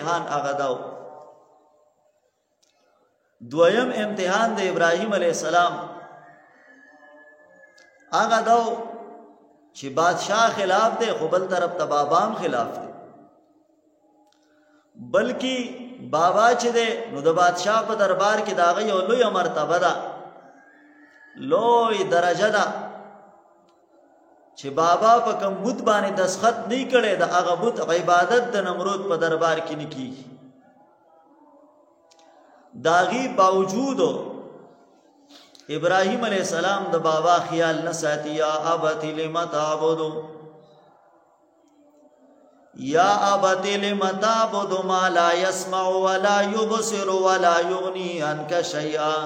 امتحان هغه داو. دویم امتحان د ابراهیم علیہ السلام هغه داو چې بادشاہ خلاف دی خو بل طرف ته بابام خلاف دی، بلکې بابا چې دی نو د بادشاہ په دربار کې د هغه یو لویه مرتبه ده، لوی درجه ده چې بابا په کوم بت باندې دستخط نه کړي د هغه بت عبادت د نمرود په دربار کې نه کیږي. داغي باوجود ابراهیم علیہ السلام د بابا خیال نه ساتي. یا ابت لم تعبد یا ابت لم تعبد ما لا يسمع ولا يبصر ولا يغني عنك شيئا.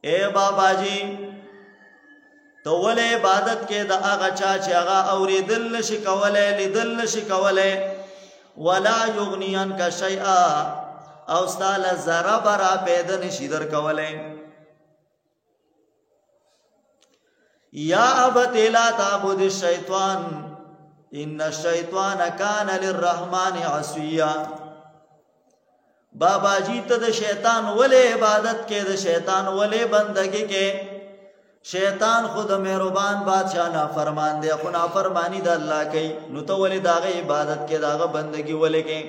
اے بابا جی تو ول عبادت کې د هغه چا چې هغه اوریدل نشي کولای، لیدل نشي کولای، ولا یغنی عنک شیئا او ستاله ذره برا پیدا نشي در کولای. یا ابت لا تعبد الشیطان ان الشیطان کان للرحمن عصیا. بابا جی ته د شیطان ولې عبادت کې، د شیطان ولې بندگی کې؟ شیطان خود مهربان بادشاہ نافرمان دی، خو نافرمانی د الله کوي، نو ته ولې داغه عبادت کې داغه بندگی ولې کې؟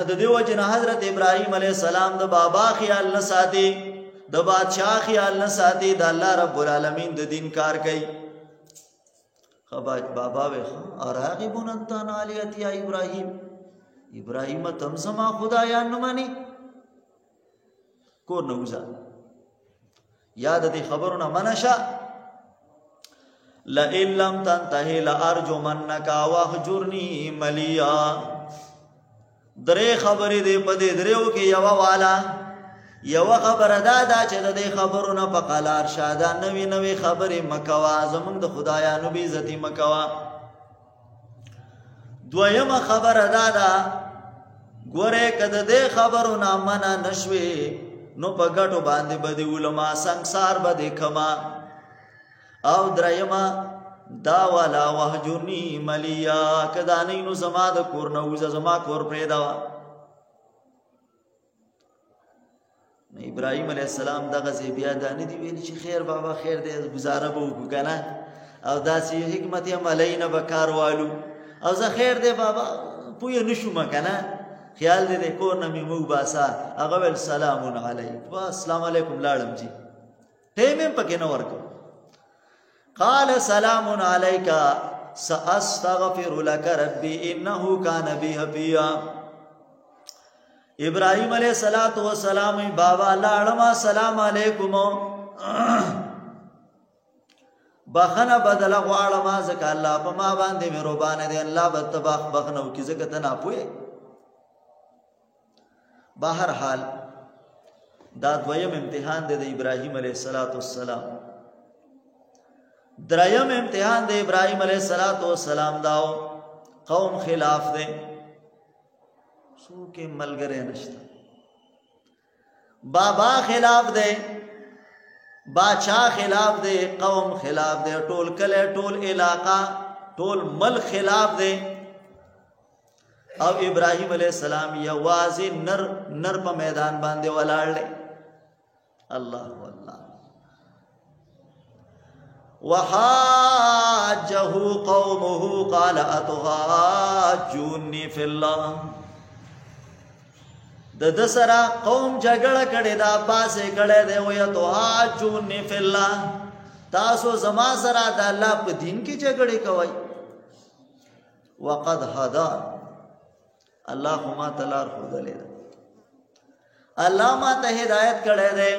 د دې وجه نه حضرت ابراهیم علیہ السلام د بابا خیال نه ساتي، د بادشاہ خیال نه ساتي، د الله رب العالمین د دین کار کوي. خباج بابا وې اراغبون انت علیت یا ابراهیم، ابراهیم تم سما خدایان نه مانی کو نوزا یاد دې خبرونه منشا. لئن لم تنتهي لارجمنك واهجرني مليا. درې خبرې دې په دې دریو کې یو خبره دا چې د دې خبرونه په قلار شاده نوې خبرې مکوا، زمونږ د خدایانو بې عزتي مکوا. دویمه خبره دا ګوره کده دې خبرونه منع نشوي نو په ګټو باندې بدی علما سنگسار بدی کما. او دریما دا والا وهجرنی ملیا، کدا نه نو زما د کور نه وځه، زما کور پرې دا. ابراهیم علیہ السلام دغه ځای بیا دا نه دی ویل چې خیر بابا خیر دې گزاره به وکړو کنه، او داسې حکمت عملی نه به کار والو، او زه خیر دې بابا پوی نشوم کنه، خیال دې کور نه مې مو باسا. هغه ول سلام علیک، السلام علیکم لاړم جی، ټیم پکې نه ورکو. قال سلام علیک ساستغفر لك ربي انه كان بي حفيا. ابراهیم علیہ الصلوۃ والسلام بابا لاړم سلام علیکم، بخنه بدل غواړم ځکه الله په ما باندې مهربان دی، الله به تباخ بخنو کی ځکه ته نه پوهې. بهر حال دا دویم امتحان دی د ابراهیم علیہ الصلوۃ والسلام. دریم امتحان د ابراهیم علیہ الصلوۃ والسلام داو قوم خلاف دی، سوکه ملګری نشته، بابا خلاف دی، باچا خلاف دی، قوم خلاف دی، ټول کله ټول علاقہ ټول ملک خلاف دی. او ابراهیم علیہ السلام یوازې نر په میدان باندې ولاړ دی. الله والله. وحاجه قومه قال اتحاجوني في الله. د دسرا قوم جګړه کړي دا پاسه کړي دی وي اتحاجوني في الله، تاسو زما سره د الله په دین کې جګړه کوي. وقد هدا الله ما تلار خدلې، الله ما ته هدایت کړي دی.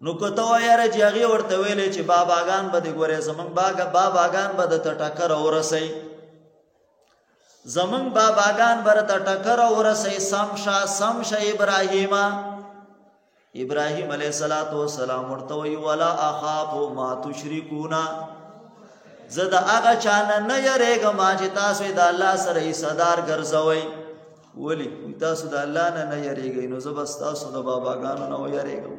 نو کوته یاره چې هغه ورته ویلې چې باباګان به دې ګوره زمنګ باباګان به د ټکر ورسي، زمنګ باباګان به ته ټکر ورسي. سمشا ابراهیم علیہ الصلوۃ والسلام ورته وی ولا اخاف ما تشركون، زدا هغه چانه نه یریګم چې تاسو د الله سره صدر ګرځوي. ولی تاسو د الله نه یریږئ نو زه بس تاسو د باباګانو نه یریږم.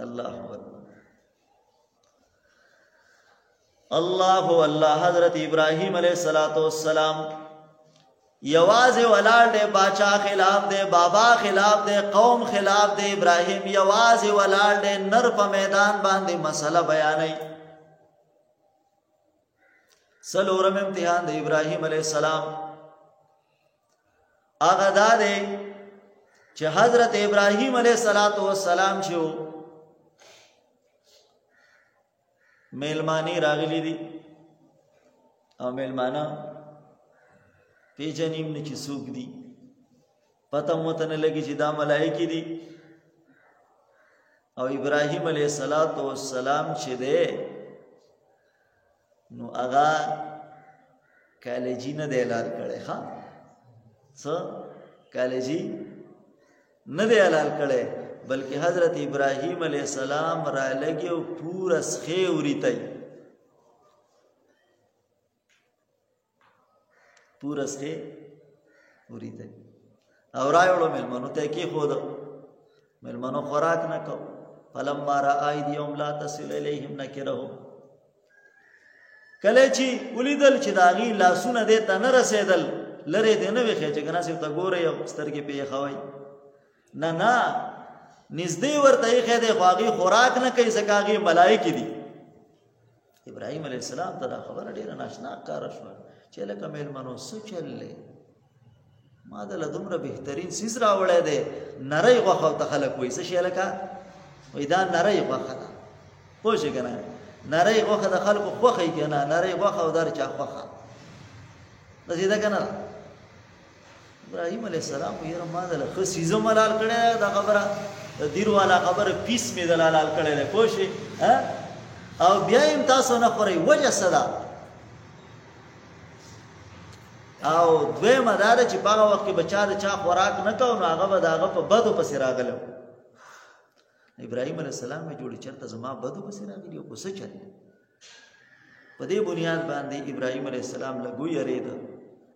الله اکبر. الله حضرت ابراہیم علیہ السلام یوازې ولاړ دی، باچا خلاف دی، بابا خلاف دی، قوم خلاف دی. ابراہیم یوازې ولاړ دی، نر په میدان باندې مسله بیانوي. څلورم امتحان د ابراہیم علیہ السلام هغه دا دی چې حضرت ابراہیم علیہ السلام چې میلمانی راغلی دي او میلمانه پیژنیم نه چې څوک دي، پته موته نه لګي چې دا ملائکې دي. او ابراہیم علیہ السلام چې دی نو هغه کالجی نه دی حلال کړی. ها څه کالجی نه دی حلال کړی، بلکې حضرت ابراہیم علیہ السلام را لګي او پورا سخی وریتای، پورا سخی وریتای. او رايوړو ملمنو ته کې خود ملمنو خوراک نه کو. فلما را ایدیهم لا تصل الیهم نکرهم، کله چې ولیدل چې داغي لاسونه دې ته نه رسیدل، لره دې نه وخی چې کنه سیو ته ګوره یو سترګې په خوي نه نه نږدې ورته یې خېده خواږي خوراک نه کوي زکاغي ملائکې دي. ابراهیم علیہ السلام ته دا خبره ډیره ناشنا کار شو چې لکه میلمنو سوچلې ما د لدمره بهترین سیس راوړې ده، نری غوخه ته خلک وایي څه شي لکه وای دا نری غوخه ده، پوه شئ کنه نری غوخه د خلکو خوخه کنه، نری غوخه او در چا خوخه د دې ده کنه. ابراهیم علیہ السلام یې ما د لخ سیزو ملال کړه دا خبره دیر والا خبره پیس می دلال کړه له پوه شئ. او بیا هم تاسو نه خوري وجه صدا او دوی مدار چې په هغه وخت کې بچا د چا خوراک نه کو نو هغه به داغه په بدو پسې راغلو. ابراهیم علیہ السلام یې جوړی چرته زما بدو پسې راغلی او څه چل په دې بنیاد باندې ابراهیم علیہ السلام لګو یری ده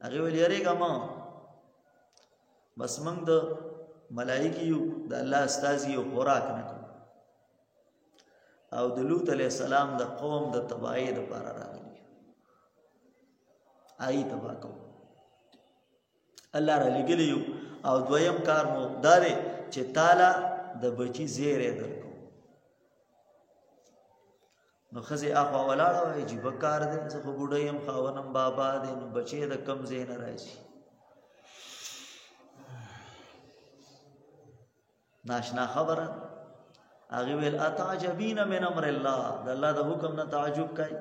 هغه ویل یریګه ما بس موږ د ملائکې یو د الله استازي یو خوراک نه کو. او د لوط علیہ السلام د قوم د تباہی د پاره راغلی آی تبا کو الله را لګلی یو. او دویم کار مو داره چې تعالی د بچی زیره درکو. نو خزی اخوا ولاړه وای چې بکار دې زه خو بډایم خاونم بابا دې نو بچی د کم زین راځي ناشنا خبره. هغه ویل اتعجبین من امر الله، د الله د حکم نه تعجب کوي.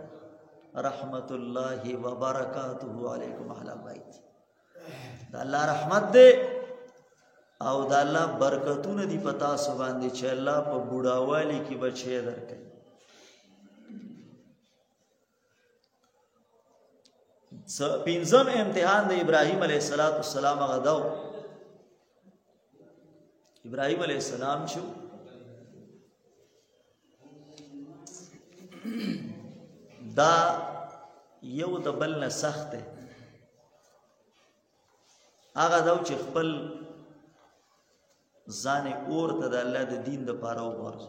رحمت الله وبرکاته علیکم اهل البیت، د الله رحمت دې او د الله برکتونه دي پتا سو باندې چې الله په بوډاوالی کې بچی درکړي. پنځم امتحان د ابراهیم علیہ السلام غداو. ابراهیم علیہ السلام شو دا یو د بل نه سخت دی. هغه دا چې خپل ځان اور ته د الله د دین د پاره وګورځ.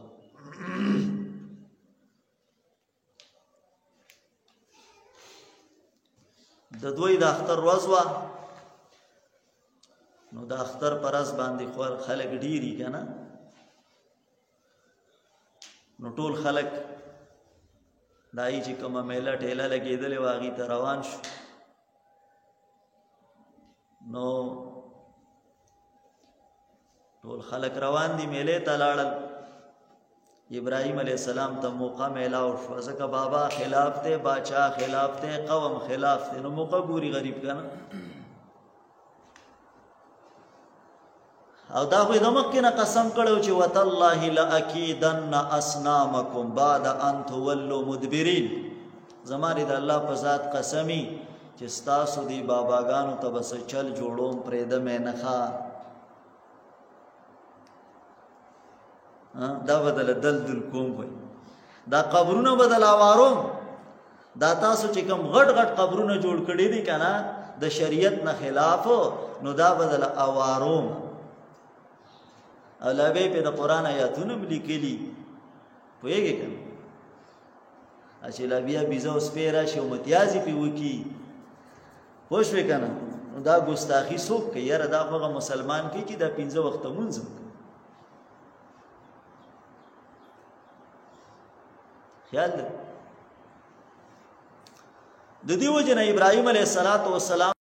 د دوی د اختر ورځ وه نو د اختر پر ورځ باندې خلک ډیری کنه نو ټول خلک دای چې کومه میله ټیله لګېدلې وه هغې ته روان شو. نو ټول خلک روان دي میلې ته لاړل. ابراهیم علیہ السلام ته موقع میلاو شو ځکه بابا خلاف دی، باچا خلاف دی، قوم خلاف دی، نو موقع ګوري غریب کنه. او دا خو د مخکې نه قسم کړو چې وتالله لاکیدن اصنامکم بعد ان تولوا مدبرین، زماری د الله په ذات قسمی چې ستاسو دی باباګانو ته بس چل جوړوم پرېده مې نه ښه دا بدل دلدل کوم وي دا قبرونه بدل اواروم. دا تاسو چې کوم غټ غټ قبرونه جوړ کړي دي کنه د شریعت نه خلاف نو دا بدل اواروم. علاوه په د قران آیاتونه لیکلي پوهیږي کنه چې لا بیا بیزه اوس پې راشي او متیازې پې وکړي پوه شوې که نه نو دا ګستاخي څوک کوي یاره دا خو هغه مسلمان کوي چې دا 5 وخته مونځ خیال دی د دې وجه نه ابراهیم علیه السلام